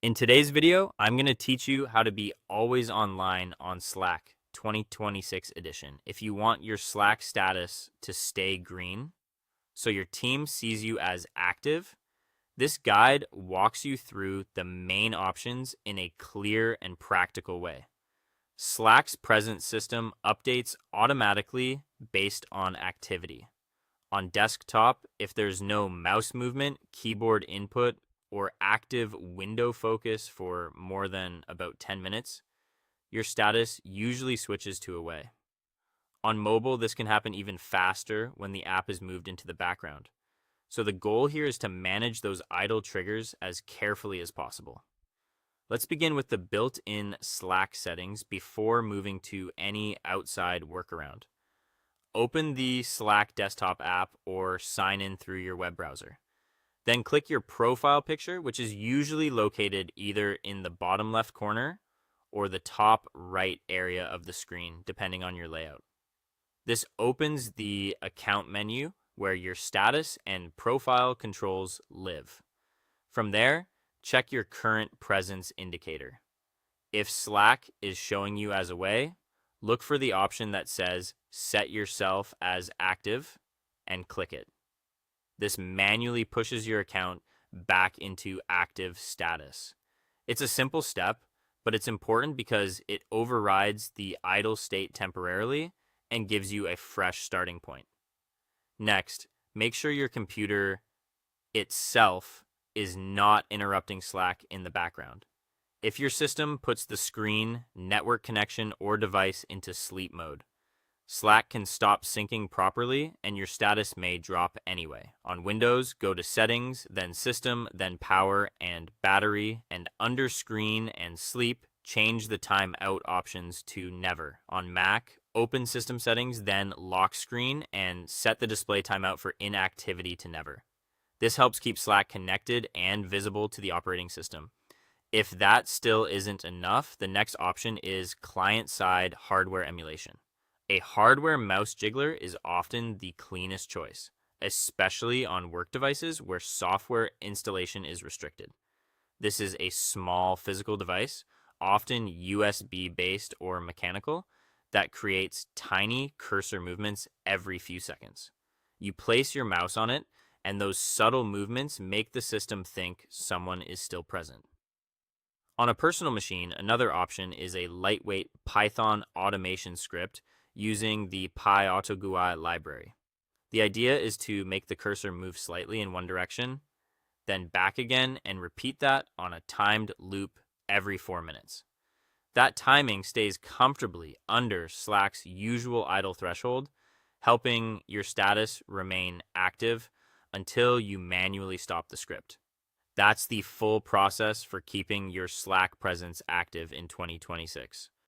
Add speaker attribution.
Speaker 1: In today's video, I'm going to teach you how to be always online on Slack 2026 edition. If you want your Slack status to stay green, so your team sees you as active, this guide walks you through the main options in a clear and practical way. Slack's present system updates automatically based on activity. On desktop, if there's no mouse movement, keyboard input, or active window focus for more than about 10 minutes, your status usually switches to away. On mobile, this can happen even faster when the app is moved into the background. So the goal here is to manage those idle triggers as carefully as possible. Let's begin with the built-in Slack settings before moving to any outside workaround. Open the Slack desktop app or sign in through your web browser. Then click your profile picture, which is usually located either in the bottom left corner or the top right area of the screen, depending on your layout. This opens the account menu where your status and profile controls live. From there, check your current presence indicator. If Slack is showing you as away, look for the option that says Set Yourself as Active and click it. This manually pushes your account back into active status. It's a simple step, but it's important because it overrides the idle state temporarily and gives you a fresh starting point. Next, make sure your computer itself is not interrupting Slack in the background. If your system puts the screen, network connection, or device into sleep mode, Slack can stop syncing properly and your status may drop anyway. On Windows, go to Settings, then System, then Power and Battery, and under Screen and Sleep, change the timeout options to Never. On Mac, open System Settings, then Lock Screen, and set the display timeout for inactivity to Never. This helps keep Slack connected and visible to the operating system. If that still isn't enough, the next option is client-side hardware emulation. A hardware mouse jiggler is often the cleanest choice, especially on work devices where software installation is restricted. This is a small physical device, often USB-based or mechanical, that creates tiny cursor movements every few seconds. You place your mouse on it, and those subtle movements make the system think someone is still present. On a personal machine, another option is a lightweight Python automation script using the PyAutoGUI library. The idea is to make the cursor move slightly in one direction, then back again, and repeat that on a timed loop every 4 minutes. That timing stays comfortably under Slack's usual idle threshold, helping your status remain active until you manually stop the script. That's the full process for keeping your Slack presence active in 2026.